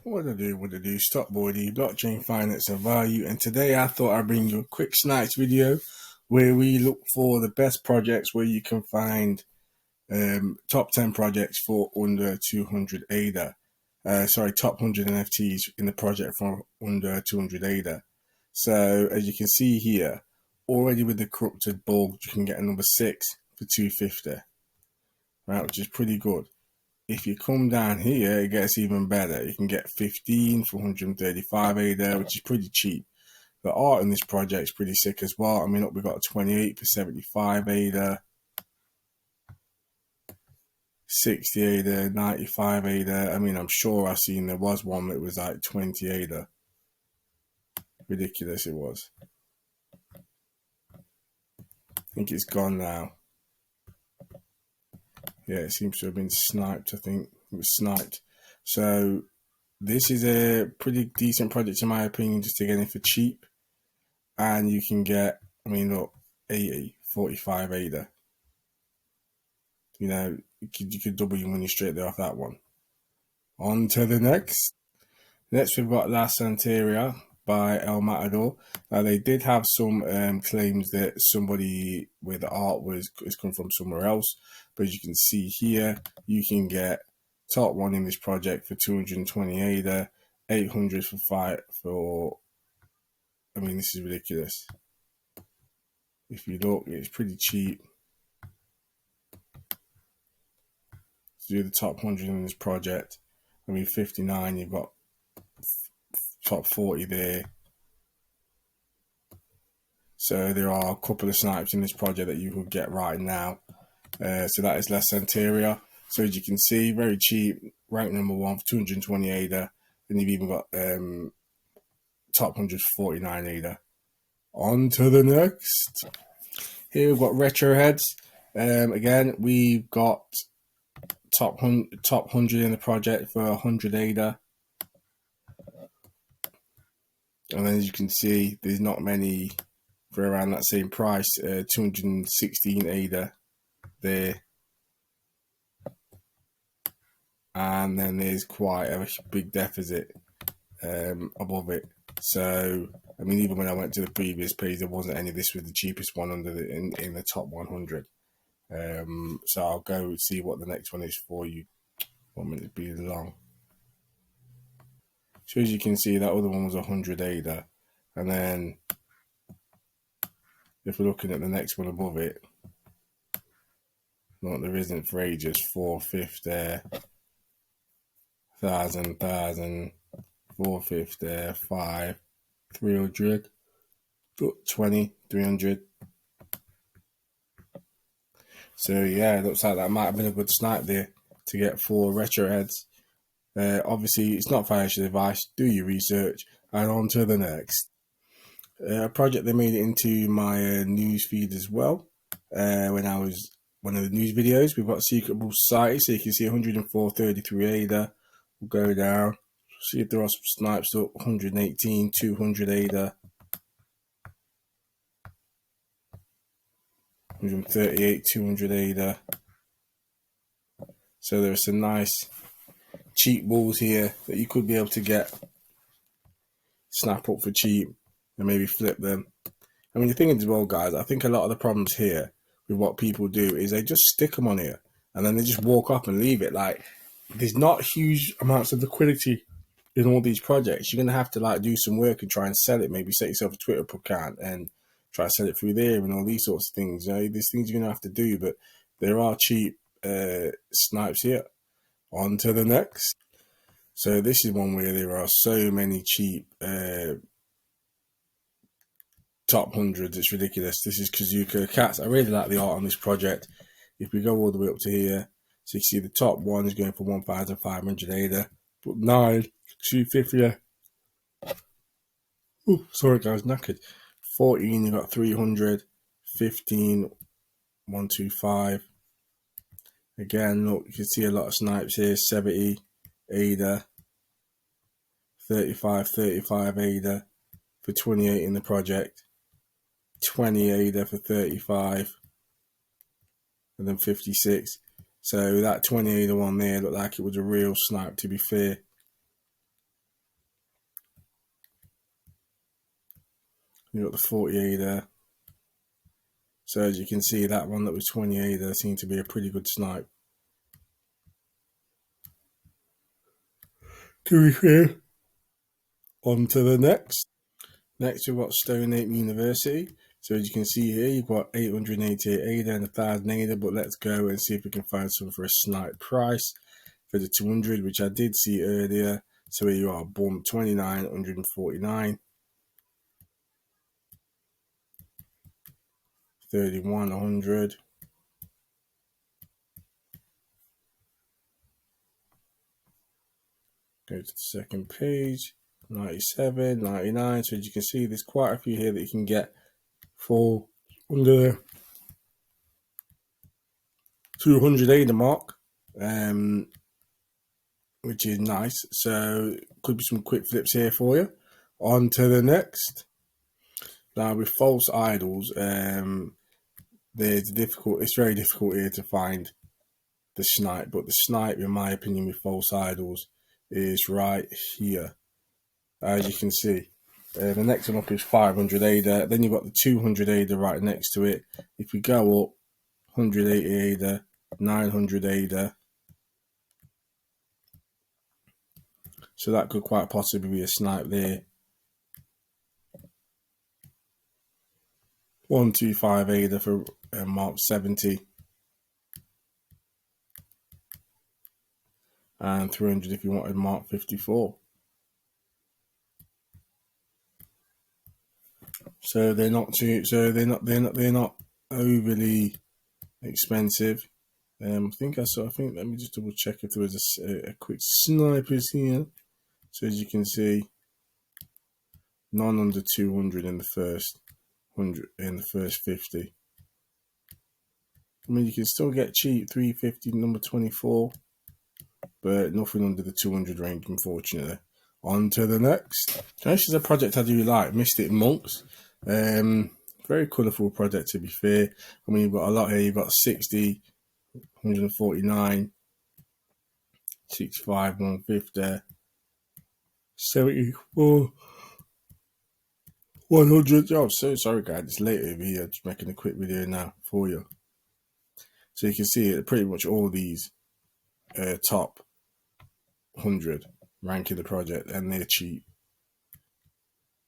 What I do, Stock Body, Blockchain Finance and Value, and today I thought I'd bring you a quick SNIPES video where we look for the best projects where you can find top 10 projects for under 200 ADA. Top 100 NFTs in the project for under 200 ADA. So as you can see here, already with the corrupted bulb, you can get a number 6 for 250, right, which is pretty good. If you come down here, it gets even better. You can get 15 for 135 ADA, which is pretty cheap. The art in this project is pretty sick as well. I mean, we got 28 for 75 ADA, 60 ADA, 95 ADA. I mean, I'm sure I've seen there was one that was like 20 ADA. Ridiculous it was. I think it's gone now. Yeah, it seems to have been sniped. I think it was sniped. So this is a pretty decent project in my opinion, just to get in for cheap. And you can get, I mean, look, 80, 45 ADA. You know, you could double your money straight there off that one. On to the next. Next, we've got Last Anterior by El Matador. Now, they did have some claims that somebody with the art has come from somewhere else. But as you can see here, you can get top one in this project for 220 ADA, 800 for I mean, this is ridiculous. If you look, it's pretty cheap. To do the top 100 in this project, I mean, 59, you've got top 40 there. So there are a couple of snipes in this project that you could get right now. So that is Last Anterior. So as you can see, very cheap, ranked number 1 for 220 ADA. And you've even got top 149 ADA. On to the next. Here we've got Retroheads. Again, we've got top 100 in the project for 100 ADA. And then as you can see, there's not many for around that same price. 216 ADA there. And then there's quite a big deficit above it. So, I mean, even when I went to the previous page, there wasn't any. This was the cheapest one under in the top 100. So I'll go see what the next one is for you. 1 minute be long. So as you can see, that other one was 100 ADA. And then if we're looking at the next one above it, what there isn't for ages, 450, 1,000, 450, 5, 300, 20, 300. So yeah, it looks like that might have been a good snipe there to get 4 Retroheads. Obviously, it's not financial advice. Do your research. And on to the next. A project that made it into my news feed as well. When I was one of the news videos, we've got Secretable site, so you can see 104.33 ADA. We'll go down. See if there are some snipes up. 118, 200 ADA. 138, 200 ADA. So there are some nice cheap balls here that you could be able to get, snap up for cheap, and maybe flip them. I mean, the thing is as well, guys, I think a lot of the problems here with what people do is they just stick them on here and then they just walk up and leave it. Like, there's not huge amounts of liquidity in all these projects. You're going to have to like do some work and try and sell it. Maybe set yourself a Twitter account and try to sell it through there and all these sorts of things. You know, there's things you're going to have to do, but there are cheap snipes here. On to the next. So this is one where there are so many cheap top 100s. It's ridiculous. This is Kazuka Cats. I really like the art on this project. If we go all the way up to here, so you can see the top one is going for 1,500 ADA, but 9, 250. Oh, sorry guys, knackered. 14, you got 300, 15, 125. Again, look, you can see a lot of snipes here. 70 ADA, 35 ADA for 28 in the project, 20 ADA for 35, and then 56. So that 20 ADA one there looked like it was a real snipe, to be fair. You got the 40 ADA. So as you can see, that one that was 20 ADA seemed to be a pretty good snipe. To be fair. On to the next. Next we've got Stone Ape University. So as you can see here, you've got 888 ADA and 1000 ADA, but let's go and see if we can find some for a snipe price for the 200, which I did see earlier. So here you are, boom, 29, 149, 31, 100. Go to the second page, 97, 99. So as you can see, there's quite a few here that you can get for under 200 ADA mark, which is nice. So could be some quick flips here for you. On to the next. Now with false idols, it's very difficult here to find the snipe, but the snipe, in my opinion, with false idols is right here, as you can see. The next one up is 500 ADA. Then you've got the 200 ADA right next to it. If we go up, 180 ADA, 900 ADA. So that could quite possibly be a snipe there. 125 ADA for mark 70. And 300 if you wanted mark 54. So they're not overly expensive. I think let me just double check if there was a quick snipers here. So as you can see, none under 200 in the first 100, in the first 50. I mean, you can still get cheap 350 number 24, but nothing under the 200 range, unfortunately. On to the next. This is a project I do like, Mystic Monks. Very colourful project, to be fair. I mean, you've got a lot here. You've got 60, 149, 65, 150, 74, 100. Oh, so sorry, guys. It's late over here. Just making a quick video now for you. So you can see it, pretty much all these top 100 ranking the project, and they're cheap.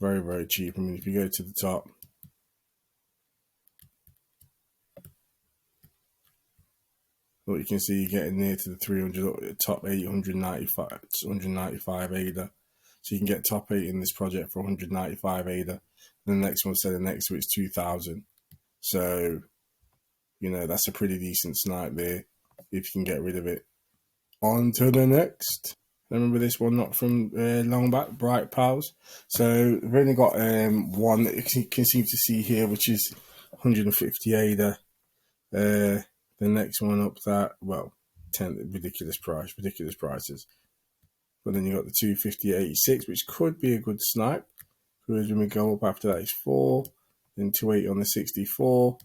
Very, very cheap. I mean, if you go to the top, what you can see, you're getting near to the 300, top 195 ADA. So you can get top 8 in this project for 195 ADA. And the next one said the next to it's 2,000. So, you know, that's a pretty decent snipe there if you can get rid of it. On to the next. Remember this one, not from long back, Bright Pals. So we've only got one that you can seem to see here, which is 150 ADA. The next one up that, well, 10 ridiculous prices. But then you got the 250 86, which could be a good snipe. Because when we go up after that is 4, then 280 on the 64.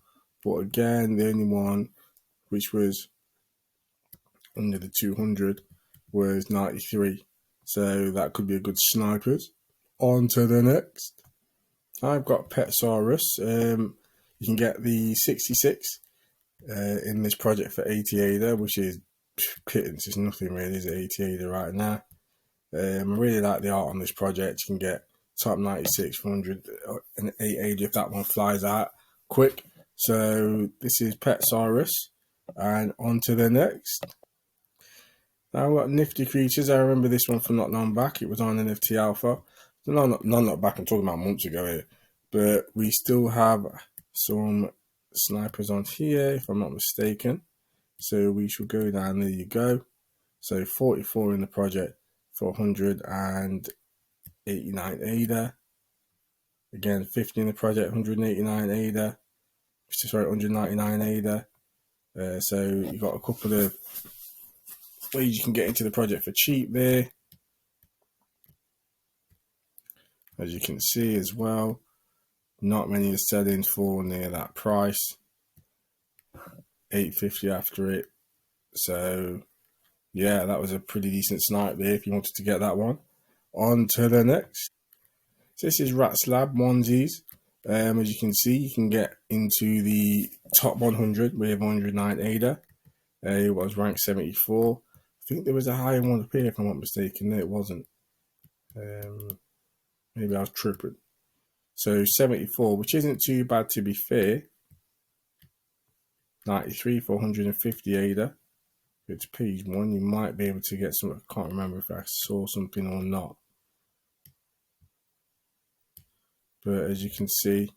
But again, the only one which was under the 200 was 93. So that could be a good snipers. On to the next. I've got Petsaras. You can get the 66 in this project for 80 ADA, which is pittance. It's nothing really, is it? 80 ADA right now. I really like the art on this project. You can get top 96 for 100 and 8 ADA if that one flies out quick. So this is Petsaras. And on to the next. Now I've got Nifty Creatures. I remember this one from not long back. It was on NFT Alpha. Not back, I'm talking about months ago here. But we still have some snipers on here, if I'm not mistaken. So we shall go down. There you go. So 44 in the project for 189 ADA. Again, 50 in the project, 189 ADA. Sorry, 199 ADA. So you got a couple of ways you can get into the project for cheap there, as you can see as well. Not many are selling for near that price. 850 after it. So yeah, that was a pretty decent snipe there if you wanted to get that one. On to the next. So this is Slab Oneies. As you can see, you can get into the top 100 with 109 ADA. It was ranked 74. I think there was a higher one up here, if I'm not mistaken. No, it wasn't. Maybe I was tripping. So 74, which isn't too bad to be fair. 93 for 150 ADA. It's page 1. You might be able to get some. I can't remember if I saw something or not. But as you can see,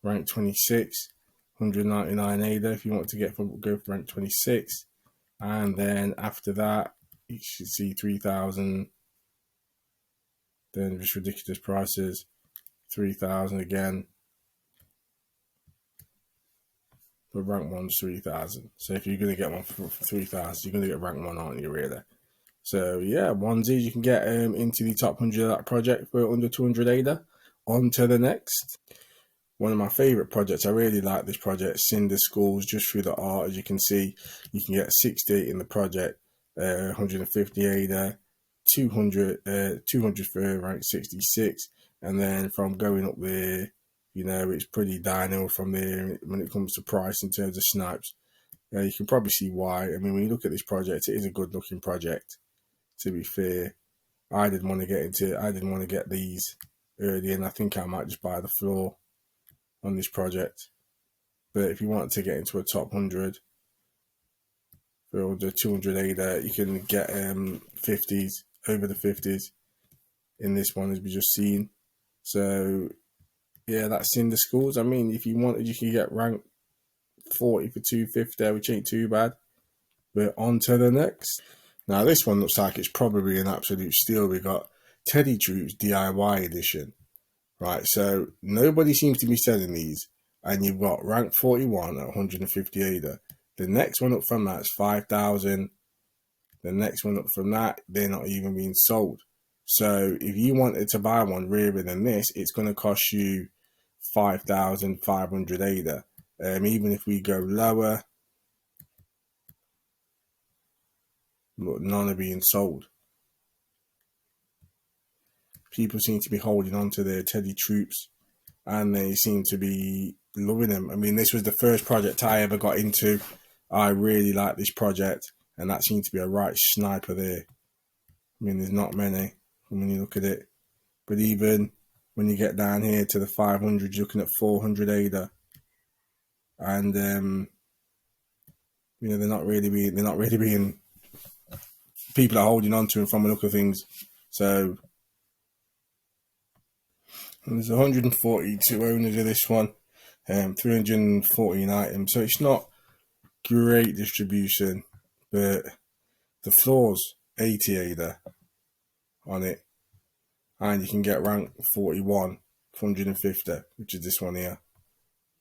rank 26, 199 ADA. If you want to go for rank 26, and then after that, you should see 3,000. Then just ridiculous prices, 3,000 again. But rank 1's 3,000. So if you're going to get one for 3,000, you're going to get rank 1, aren't you, really? So yeah, onesies, you can get into the top 100 of that project for under 200 ADA. On to the next. One of my favourite projects. I really like this project, Cinder Schools, just through the art. As you can see, you can get 68 in the project, 150 ADA, 200 for rank 66, and then from going up there, you know, it's pretty downhill from there when it comes to price in terms of snipes. You can probably see why. I mean, when you look at this project, it is a good looking project, to be fair. I didn't want to get these early, and I think I might just buy the floor on this project. But if you want to get into a top 100 for the 200 ADA, you can get 50s, over the 50s in this one, as we just seen. So yeah, that's Cinder Schools. I mean, if you wanted, you could get rank 40 for 250, which ain't too bad. But on to the next. Now this one looks like it's probably an absolute steal. We got Teddy Troops DIY edition. Right, so nobody seems to be selling these, and you've got rank 41 at 150 ADA. The next one up from that is 5,000. The next one up from that, they're not even being sold. So if you wanted to buy one rarer than this, it's going to cost you 5,500 ADA. Even if we go lower, look, none are being sold. People seem to be holding on to their Teddy Troops, and they seem to be loving them. I mean, this was the first project I ever got into. I really like this project, and that seemed to be a right sniper there. I mean, there's not many when you look at it. But even when you get down here to the 500, you're looking at 400 ADA. And, you know, they're not really being, people are holding on to them from the look of things. So, there's 142 owners of this one, 314 items. So it's not great distribution, but the floor's 80 ADA on it, and you can get rank 41 for 150, which is this one here.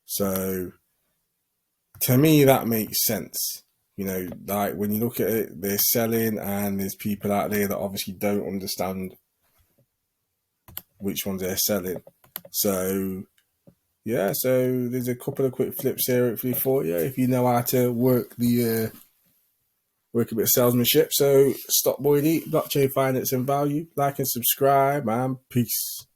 So to me, that makes sense. You know, like when you look at it, they're selling, and there's people out there that obviously don't understand which ones they're selling. So yeah, so there's a couple of quick flips here hopefully for you if you know how to work a bit of salesmanship. So stop boy, blockchain finance and value. Like and subscribe, and peace.